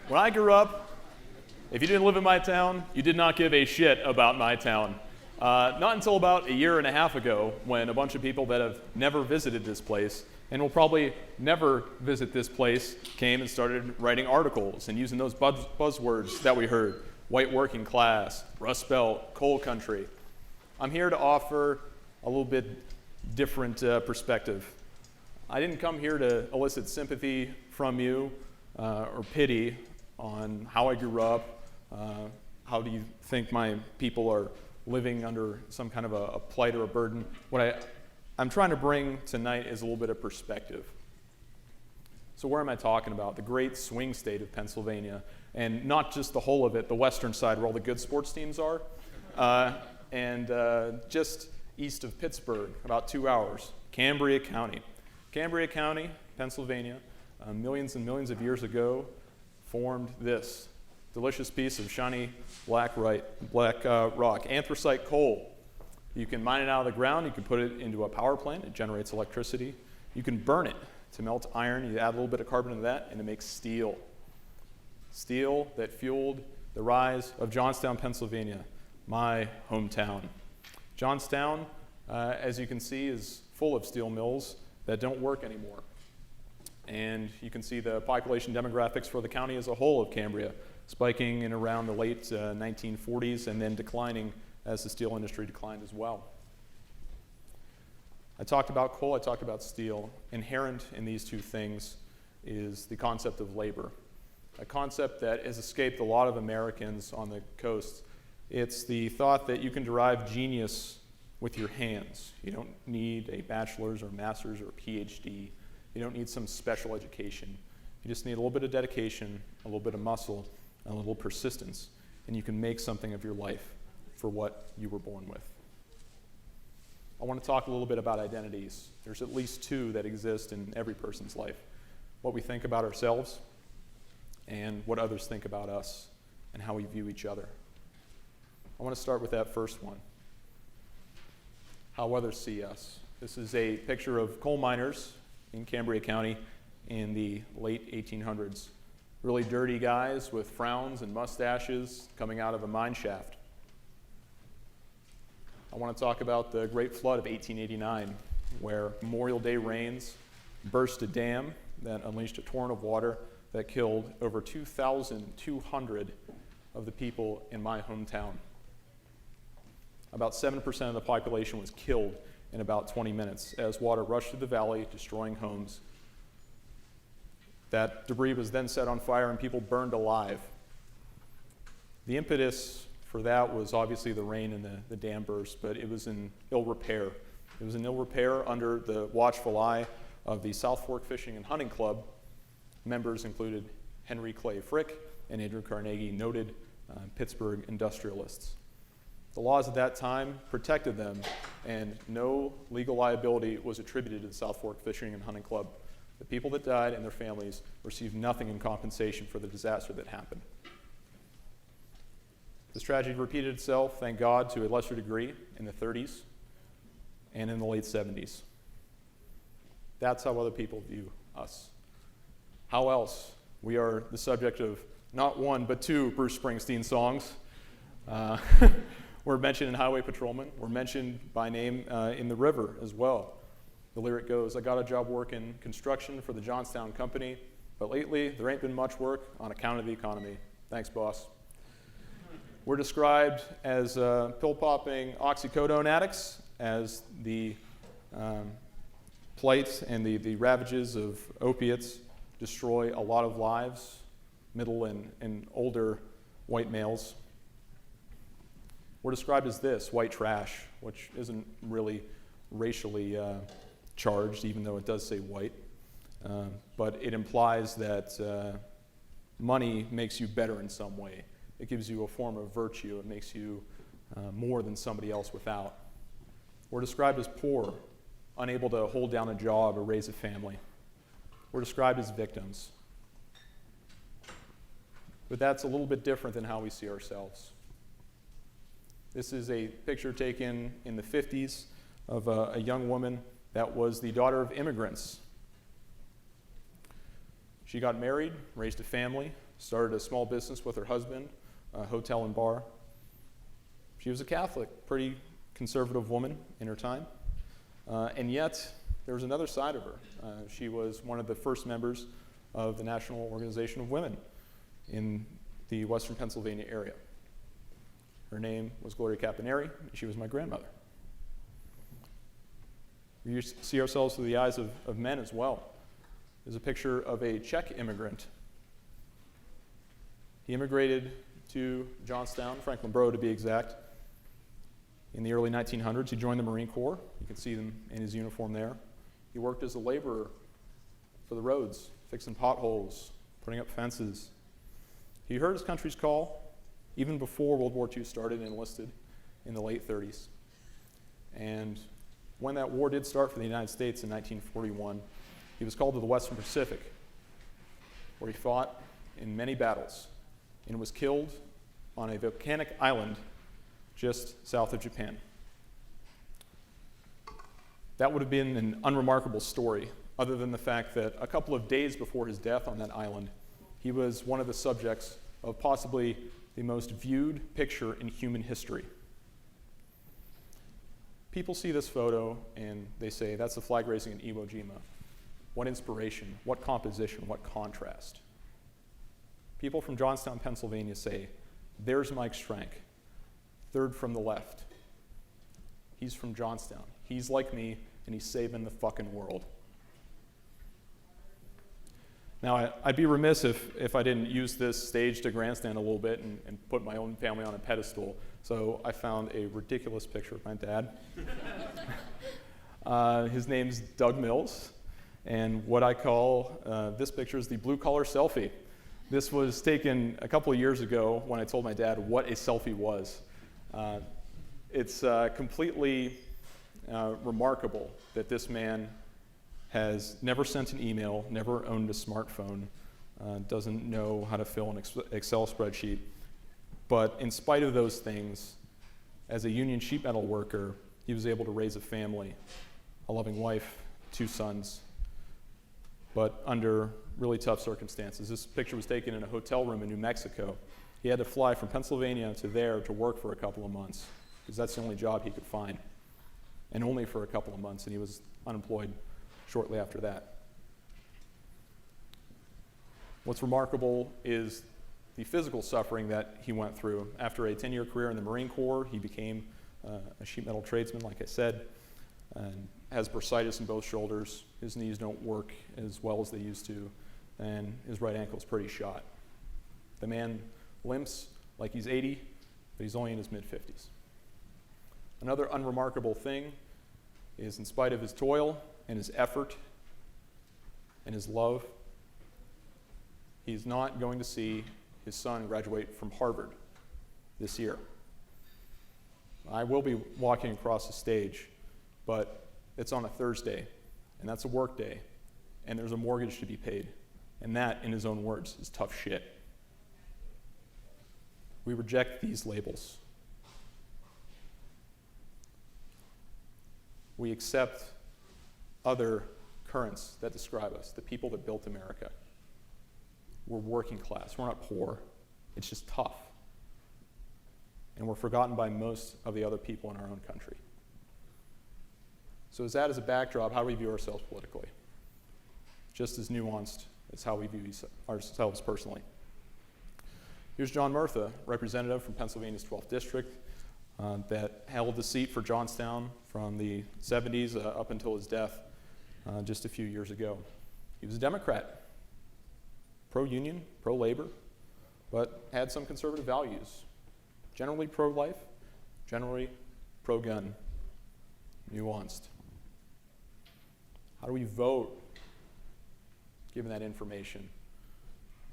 When I grew up, if you didn't live in my town, you did not give a shit about my town. Not until about a year and a half ago, when a bunch of people that have never visited this place and will probably never visit this place came and started writing articles and using those buzzwords that we heard: white working class, Rust Belt, coal country. I'm here to offer a little bit different perspective. I didn't come here to elicit sympathy from you or pity on how I grew up. How do you think my people are living under some kind of a plight or a burden? What I'm trying to bring tonight is a little bit of perspective. So where am I talking about? The great swing state of Pennsylvania, and not just the whole of it, the western side where all the good sports teams are, and just east of Pittsburgh, about 2 hours, Cambria County. Cambria County, Pennsylvania, millions and millions of years ago, formed this delicious piece of shiny black rock, anthracite coal. You can mine it out of the ground, you can put it into a power plant, it generates electricity. You can burn it to melt iron, you add a little bit of carbon to that, and it makes steel. Steel that fueled the rise of Johnstown, Pennsylvania, my hometown. Johnstown, as you can see, is full of steel mills that don't work anymore. And you can see the population demographics for the county as a whole of Cambria, spiking in around the late 1940s and then declining as the steel industry declined as well. I talked about coal, I talked about steel. Inherent in these two things is the concept of labor, a concept that has escaped a lot of Americans on the coast. It's the thought that you can derive genius with your hands. You don't need a bachelor's or master's or PhD. You don't need some special education. You just need a little bit of dedication, a little bit of muscle, and a little persistence, and you can make something of your life for what you were born with. I want to talk a little bit about identities. There's at least two that exist in every person's life: what we think about ourselves and what others think about us and how we view each other. I want to start with that first one: how others see us. This is a picture of coal miners in Cambria County in the late 1800s. Really dirty guys with frowns and mustaches coming out of a mine shaft. I want to talk about the Great Flood of 1889, where Memorial Day rains burst a dam that unleashed a torrent of water that killed over 2,200 of the people in my hometown. About 7% of the population was killed in about 20 minutes as water rushed through the valley, destroying homes. That debris was then set on fire and people burned alive. The impetus for that was obviously the rain and the dam burst, but it was in ill repair. It was in ill repair under the watchful eye of the South Fork Fishing and Hunting Club. Members included Henry Clay Frick and Andrew Carnegie, noted Pittsburgh industrialists. The laws at that time protected them, and no legal liability was attributed to the South Fork Fishing and Hunting Club. The people that died and their families received nothing in compensation for the disaster that happened. This tragedy repeated itself, thank God, to a lesser degree in the 30s and in the late 70s. That's how other people view us. How else? We are the subject of not one, but two Bruce Springsteen songs. We're mentioned in Highway Patrolman. We're mentioned by name in The River as well. The lyric goes, "I got a job working construction for the Johnstown Company, but lately there ain't been much work on account of the economy. Thanks, boss." We're described as pill-popping oxycodone addicts, as the plight and the ravages of opiates destroy a lot of lives, middle and older white males. We're described as this, white trash, which isn't really racially charged, even though it does say white. But it implies that money makes you better in some way. It gives you a form of virtue. It makes you more than somebody else without. We're described as poor, unable to hold down a job or raise a family. We're described as victims. But that's a little bit different than how we see ourselves. This is a picture taken in the 50s of a young woman that was the daughter of immigrants. She got married, raised a family, started a small business with her husband, a hotel and bar. She was a Catholic, pretty conservative woman in her time. And yet, there was another side of her. She was one of the first members of the National Organization of Women in the Western Pennsylvania area. Her name was Gloria Caponeri, and she was my grandmother. We see ourselves through the eyes of men as well. There's a picture of a Czech immigrant. He immigrated to Johnstown, Franklin Borough to be exact, in the early 1900s. He joined the Marine Corps. You can see him in his uniform there. He worked as a laborer for the roads, fixing potholes, putting up fences. He heard his country's call even before World War II started and enlisted in the late 30s. And when that war did start for the United States in 1941, he was called to the Western Pacific, where he fought in many battles and was killed on a volcanic island just south of Japan. That would have been an unremarkable story, other than the fact that a couple of days before his death on that island, he was one of the subjects of possibly the most viewed picture in human history. People see this photo and they say, that's the flag raising in Iwo Jima. What inspiration, what composition, what contrast. People from Johnstown, Pennsylvania say, there's Mike Schrank, third from the left. He's from Johnstown. He's like me, and he's saving the fucking world. Now, I'd be remiss if I didn't use this stage to grandstand a little bit and put my own family on a pedestal. So I found a ridiculous picture of my dad. His name's Doug Mills, and what I call this picture is the blue-collar selfie. This was taken a couple of years ago when I told my dad what a selfie was. It's completely remarkable that this man has never sent an email, never owned a smartphone, doesn't know how to fill an Excel spreadsheet. But in spite of those things, as a union sheet metal worker, he was able to raise a family, a loving wife, 2 sons, but under really tough circumstances. This picture was taken in a hotel room in New Mexico. He had to fly from Pennsylvania to there to work for a couple of months, because that's the only job he could find, and only for a couple of months, and he was unemployed shortly after that. What's remarkable is the physical suffering that he went through. After a 10-year career in the Marine Corps, he became a sheet metal tradesman, like I said, and has bursitis in both shoulders. His knees don't work as well as they used to, and his right ankle is pretty shot. The man limps like he's 80, but he's only in his mid-50s. Another unremarkable thing is, in spite of his toil and his effort and his love, he's not going to see his son graduate from Harvard this year. I will be walking across the stage, but it's on a Thursday, and that's a work day, and there's a mortgage to be paid, and that, in his own words, is tough shit. We reject these labels. We accept other currents that describe us, the people that built America. We're working class. We're not poor. It's just tough. And we're forgotten by most of the other people in our own country. So as that as a backdrop, how do we view ourselves politically? Just as nuanced as how we view ourselves personally. Here's John Murtha, representative from Pennsylvania's 12th District, that held the seat for Johnstown from the 70s up until his death just a few years ago. He was a Democrat, pro-union, pro-labor, but had some conservative values. Generally pro-life, generally pro-gun, nuanced. How do we vote given that information?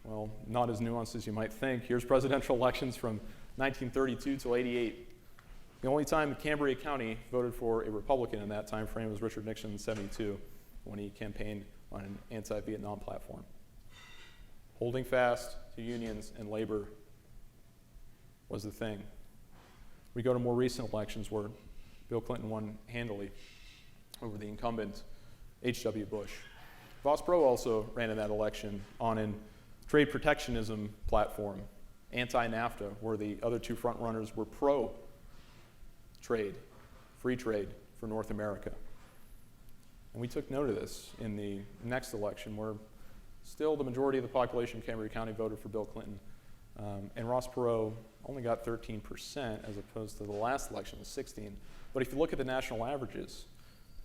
Well, not as nuanced as you might think. Here's presidential elections from 1932 till 88. The only time Cambria County voted for a Republican in that time frame was Richard Nixon in 72, when he campaigned on an anti-Vietnam platform. Holding fast to unions and labor was the thing. We go to more recent elections where Bill Clinton won handily over the incumbent H.W. Bush. Voss Pro also ran in that election on an trade protectionism platform, anti-NAFTA, where the other two frontrunners were pro-trade, free trade for North America. And we took note of this in the next election, where still the majority of the population of Cambria County voted for Bill Clinton, and Ross Perot only got 13% as opposed to the last election was 16. But if you look at the national averages,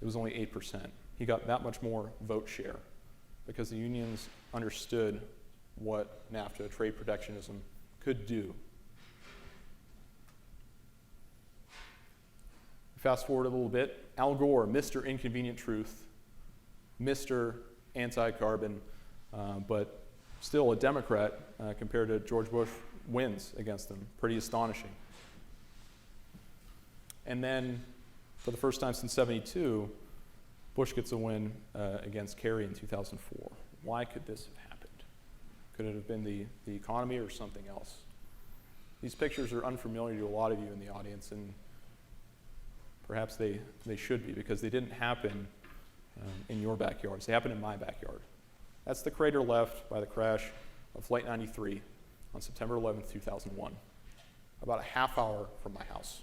it was only 8%. He got that much more vote share because the unions understood what NAFTA, trade protectionism, could do. Fast forward a little bit, Al Gore, Mr. Inconvenient Truth, Mr. Anti-Carbon, but still a Democrat compared to George Bush, wins against them. Pretty astonishing. And then, for the first time since '72, Bush gets a win against Kerry in 2004. Why could this have happened? Could it have been the economy or something else? These pictures are unfamiliar to a lot of you in the audience, and perhaps they should be, because they didn't happen in your backyards. They happened in my backyard. That's the crater left by the crash of Flight 93 on September 11th, 2001, about a half hour from my house.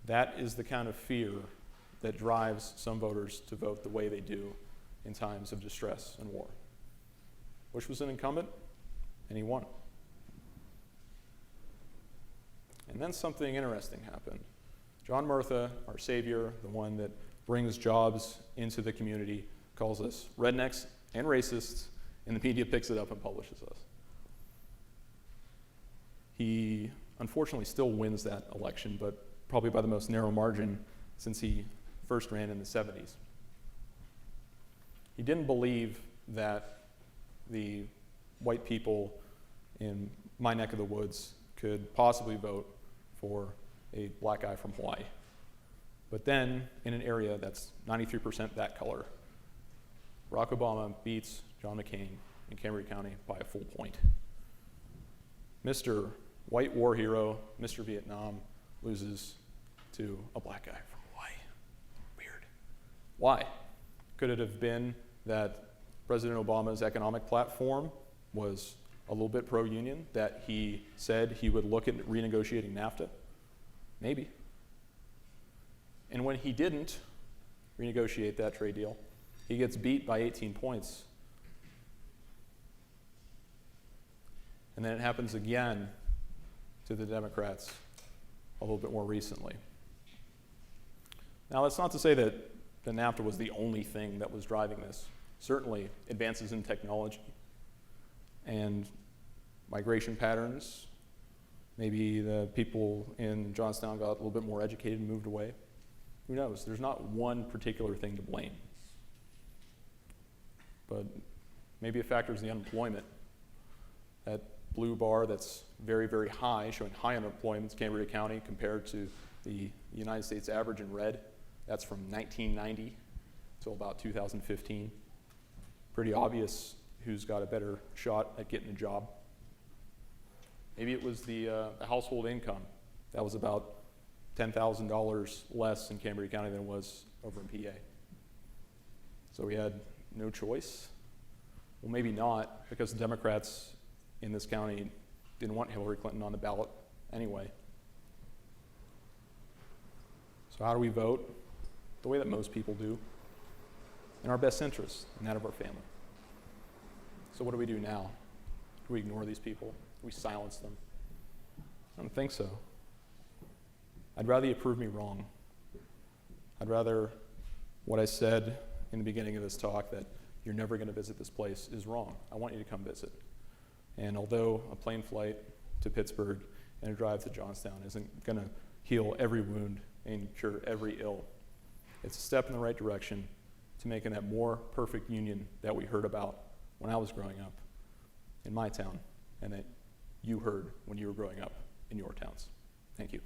That is the kind of fear that drives some voters to vote the way they do in times of distress and war. Bush was an incumbent, and he won. And then something interesting happened. John Murtha, our savior, the one that brings jobs into the community, calls us rednecks and racists, and the media picks it up and publishes us. He unfortunately still wins that election, but probably by the most narrow margin since he first ran in the 70s. He didn't believe that the white people in my neck of the woods could possibly vote for a black guy from Hawaii. But then, in an area that's 93% that color, Barack Obama beats John McCain in Cambria County by a full point. Mr. White war hero, Mr. Vietnam, loses to a black guy from Hawaii. Weird. Why? Could it have been that President Obama's economic platform was a little bit pro-union, that he said he would look at renegotiating NAFTA? Maybe. And when he didn't renegotiate that trade deal, he gets beat by 18 points. And then it happens again to the Democrats a little bit more recently. Now, that's not to say that the NAFTA was the only thing that was driving this. Certainly, advances in technology and migration patterns. Maybe the people in Johnstown got a little bit more educated and moved away. Who knows? There's not one particular thing to blame. But maybe a factor is the unemployment. That blue bar that's very, very high, showing high unemployment in Cambria County compared to the United States average in red. That's from 1990 till about 2015. Pretty obvious who's got a better shot at getting a job. Maybe it was the household income. That was about $10,000 less in Cambria County than it was over in PA. So we had no choice? Well, maybe not, because the Democrats in this county didn't want Hillary Clinton on the ballot anyway. So how do we vote? The way that most people do, in our best interest and that of our family. So what do we do now? Do we ignore these people? Do we silence them? I don't think so. I'd rather you prove me wrong. I'd rather what I said in the beginning of this talk, that you're never going to visit this place, is wrong. I want you to come visit. And although a plane flight to Pittsburgh and a drive to Johnstown isn't going to heal every wound and cure every ill, it's a step in the right direction to making that more perfect union that we heard about when I was growing up in my town, and that you heard when you were growing up in your towns. Thank you.